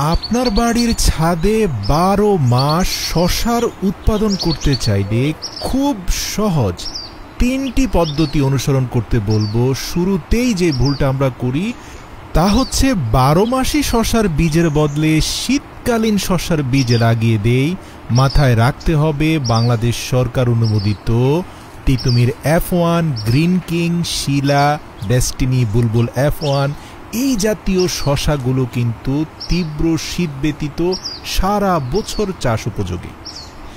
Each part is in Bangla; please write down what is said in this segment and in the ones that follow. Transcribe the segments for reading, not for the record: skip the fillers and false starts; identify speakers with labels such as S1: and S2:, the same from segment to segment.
S1: আপনার বাড়ির ছাদে 12 মাস শশার উৎপাদন করতে চাইলে খুব সহজ 3টি পদ্ধতি অনুসরণ করতে বলবো। শুরুতেই যে ভুলটা আমরা করি তা হচ্ছে 12 মাসি শশার বীজের বদলে শীতকালীন শশার বীজ লাগিয়ে দেই। মাথায় রাখতে হবে বাংলাদেশ সরকার অনুমোদিত তিতুমির F1, গ্রিন কিং, শিলা, ডেস্টিনি, বুলবুল F1 এই জাতীয় শশাগুলো কিন্তু তীব্র শীত ব্যতীত সারা বছর চাষ উপযোগী।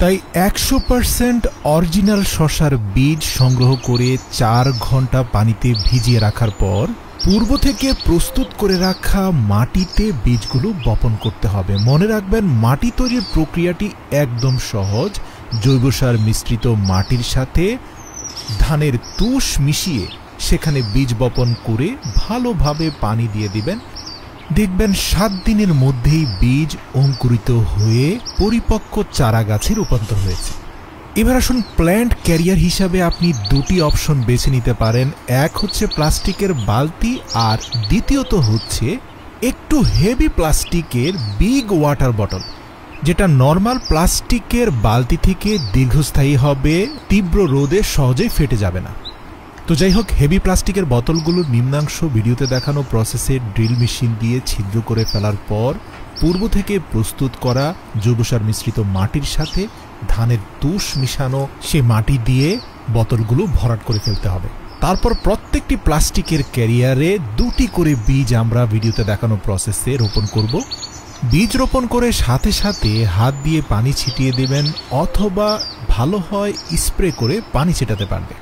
S1: তাই 100% অরিজিনাল শশার বীজ সংগ্রহ করে 4 ঘন্টা পানিতে ভিজিয়ে রাখার পর পূর্ব থেকে প্রস্তুত করে রাখা মাটিতে বীজগুলো বপন করতে হবে। মনে রাখবেন মাটি তৈরির প্রক্রিয়াটি একদম সহজ। জৈব সার মিশ্রিত মাটির সাথে ধানের তুষ মিশিয়ে সেখানে বীজ বপন করে ভালোভাবে পানি দিয়ে দিবেন। দেখবেন 7 দিনের মধ্যেই বীজ অঙ্কুরিত হয়ে পরিপক্ক চারা গাছে রূপান্তর হয়েছে। এবার আসুন প্ল্যান্ট ক্যারিয়ার হিসাবে আপনি 2টি অপশন বেছে নিতে পারেন। এক হচ্ছে প্লাস্টিকের বালতি আর দ্বিতীয়ত হচ্ছে একটু হেভি প্লাস্টিকের বিগ ওয়াটার বটল, যেটা নর্মাল প্লাস্টিকের বালতি থেকে দীর্ঘস্থায়ী হবে, তীব্র রোদে সহজেই ফেটে যাবে না। তো যাই হোক, হেভি প্লাস্টিকের বোতলগুলোর নিম্নাংশ ভিডিওতে দেখানো প্রসেসে ড্রিল মেশিন দিয়ে ছিদ্র করে ফেলার পর পূর্ব থেকে প্রস্তুত করা জৈব সার মিশ্রিত মাটির সাথে ধানের তুষ মিশানো সে মাটি দিয়ে বোতলগুলো ভরাট করে ফেলতে হবে। তারপর প্রত্যেকটি প্লাস্টিকের ক্যারিয়ারে 2টি করে বীজ আমরা ভিডিওতে দেখানো প্রসেসে রোপণ করব। বীজ রোপণ করে সাথে সাথে হাত দিয়ে পানি ছিটিয়ে দেবেন, অথবা ভালো হয় স্প্রে করে পানি ছিটাতে পারবে।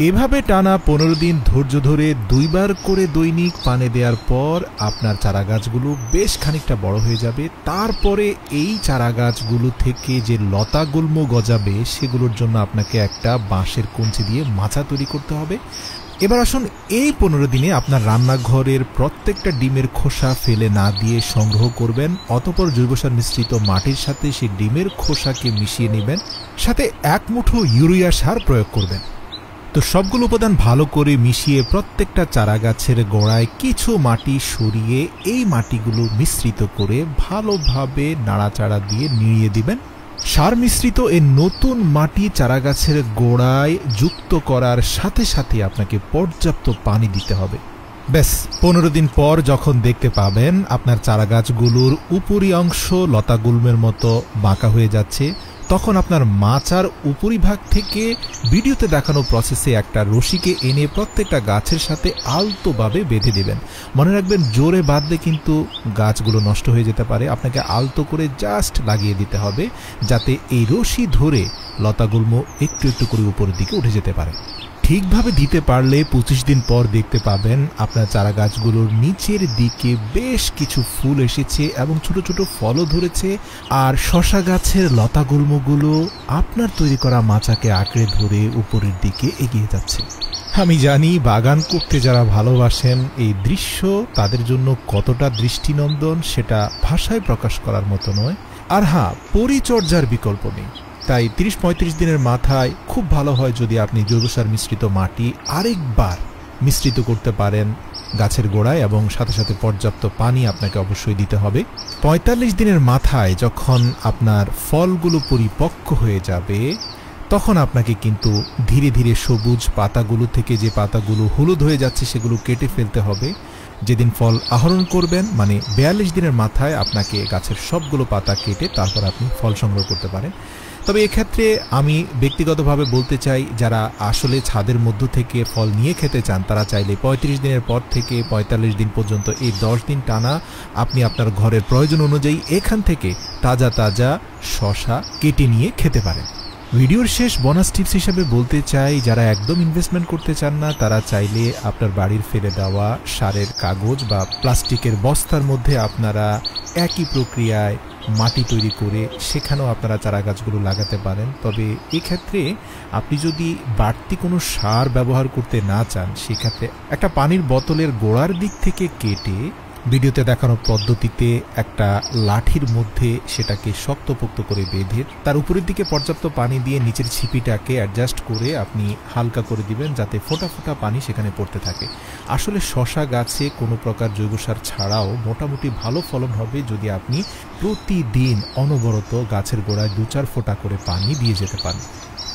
S1: এভাবে টানা 15 দিন ধৈর্য ধরে 2 বার করে দৈনিক পানি দেওয়ার পর আপনার চারা গাছগুলো বেশ খানিকটা বড় হয়ে যাবে। তারপরে এই চারা গাছগুলো থেকে যে লতা গুল্ম গজাবে সেগুলোর জন্য আপনাকে একটা বাঁশের কঞ্চি দিয়ে মাচা তৈরি করতে হবে। এবার আসুন, এই 15 দিনে আপনার রান্নাঘরের প্রত্যেকটা ডিমের খোসা ফেলে না দিয়ে সংগ্রহ করবেন। অতঃপর জৈব সার মিশ্রিত মাটির সাথে সেই ডিমের খোসাকে মিশিয়ে নেবেন, সাথে 1 মুঠো ইউরিয়া সার প্রয়োগ করবেন। তো সবগুলো উপাদান ভালো করে মিশিয়ে প্রত্যেকটা চারা গাছের গোড়ায় কিছু মাটি সরিয়ে এই মাটিগুলো মিশ্রিত করে ভালোভাবে নাড়াচাড়া দিয়ে নিড়িয়ে দিবেন। সার মিশ্রিত এই নতুন মাটি চারা গাছের গোড়ায় যুক্ত করার সাথে সাথে আপনাকে পর্যাপ্ত পানি দিতে হবে। ব্যাস 15 দিন পর যখন দেখতে পাবেন আপনার চারা গাছগুলোর উপরি অংশ লতাগুল্মের মতো বাঁকা হয়ে যাচ্ছে, তখন আপনার মাচার উপরিভাগ থেকে ভিডিওতে দেখানো প্রসেসে একটা রশিকে এনে প্রত্যেকটা গাছের সাথে আলতোভাবে বেঁধে দেবেন। মনে রাখবেন, জোরে বাঁধলে কিন্তু গাছগুলো নষ্ট হয়ে যেতে পারে। আপনাকে আলতো করে জাস্ট লাগিয়ে দিতে হবে, যাতে এই রশি ধরে লতাগুল্ম একটু একটু করে উপরের দিকে উঠে যেতে পারে। ঠিকভাবে দিতে পারলে 25 দিন পর দেখতে পাবেন আপনার চারা গাছগুলোর নিচের দিকে বেশ কিছু ফুল এসেছে এবং ছোট ছোট ফলও ধরেছে, আর শশা গাছের লতাগুল্মগুলো আপনার তৈরি করা মাচাকে আঁকড়ে ধরে উপরের দিকে এগিয়ে যাচ্ছে। আমি জানি বাগান করতে যারা ভালোবাসেন এই দৃশ্য তাদের জন্য কতটা দৃষ্টিনন্দন সেটা ভাষায় প্রকাশ করার মতো নয়। আর হ্যাঁ, পরিচর্যার বিকল্প নেই। তাই 30-35 দিনের মাথায় খুব ভালো হয় যদি আপনি জৈব সার মিশ্রিত মাটি আরেকবার মিশ্রিত করতে পারেন গাছের গোড়ায়, এবং সাথে সাথে পর্যাপ্ত পানি আপনাকে অবশ্যই দিতে হবে। 45 দিনের মাথায় যখন আপনার ফলগুলো পরিপক্ক হয়ে যাবে তখন আপনাকে কিন্তু ধীরে ধীরে সবুজ পাতাগুলো থেকে যে পাতাগুলো হলুদ হয়ে যাচ্ছে সেগুলো কেটে ফেলতে হবে। যেদিন ফল আহরণ করবেন মানে 42 দিনের মাথায় আপনাকে গাছের সবগুলো পাতা কেটে তারপর আপনি ফল সংগ্রহ করতে পারেন। তবে এক্ষেত্রে আমি ব্যক্তিগতভাবে বলতে চাই, যারা আসলে ছাদের মধ্য থেকে ফল নিয়ে খেতে চান তারা চাইলে 35 দিনের পর থেকে 45 দিন পর্যন্ত এই 10 দিন টানা আপনি আপনার ঘরের প্রয়োজন অনুযায়ী এখান থেকে তাজা তাজা শশা কেটে নিয়ে খেতে পারেন। ভিডিওর শেষ বোনাস টিপস হিসেবে বলতে চাই, যারা একদম ইনভেস্টমেন্ট করতে চান না তারা চাইলে আপনার বাড়ির ফেলে দেওয়া সারের কাগজ বা প্লাস্টিকের বস্তার মধ্যে আপনারা একই প্রক্রিয়ায় মাটি তৈরি করে সেখানেও আপনারা চারা গাছগুলো লাগাতে পারেন। তবে এক্ষেত্রে আপনি যদি বাড়তি কোনো সার ব্যবহার করতে না চান, সেক্ষেত্রে একটা পানির বোতলের গোড়ার দিক থেকে কেটে ভিডিওতে দেখানো পদ্ধতিতে একটা লাঠির মধ্যে সেটাকে শক্তপোক্ত করে বেঁধে তার উপরের দিকে পর্যাপ্ত পানি দিয়ে নিচের ছিপিটাকে অ্যাডজাস্ট করে আপনি হালকা করে দিবেন যাতে ফোঁটা ফোঁটা পানি সেখানে পড়তে থাকে। আসলে শশা গাছে কোনো প্রকার জৈব সার ছাড়াও মোটামুটি ভালো ফলন হবে যদি আপনি প্রতিদিন অনবরত গাছের গোড়ায় 2-4 ফোঁটা করে পানি দিয়ে যেতে পারেন।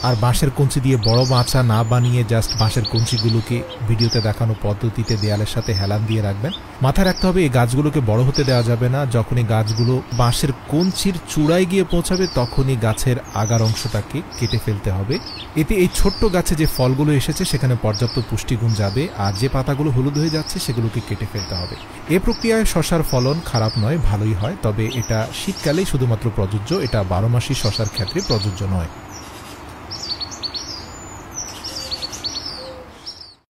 S1: আর বাঁশের কঞ্চি দিয়ে বড় মাচা না বানিয়ে জাস্ট বাঁশের কঞ্চিগুলোকে ভিডিওতে দেখানো পদ্ধতিতে দেয়ালের সাথে হেলান দিয়ে রাখবেন। মাথায় রাখতে হবে এই গাছগুলোকে বড় হতে দেওয়া যাবে না। যখনই গাছগুলো বাঁশের কঞ্চির চূড়ায় গিয়ে পৌঁছাবে তখনই গাছের আগার অংশটাকে কেটে ফেলতে হবে। এতে এই ছোট্ট গাছে যে ফলগুলো এসেছে সেখানে পর্যাপ্ত পুষ্টিগুণ যাবে, আর যে পাতাগুলো হলুদ হয়ে যাচ্ছে সেগুলোকে কেটে ফেলতে হবে। এ প্রক্রিয়ায় শশার ফলন খারাপ নয়, ভালোই হয়, তবে এটা শীতকালেই শুধুমাত্র প্রযোজ্য, এটা 12 মাসই শশার ক্ষেত্রে প্রযোজ্য নয়।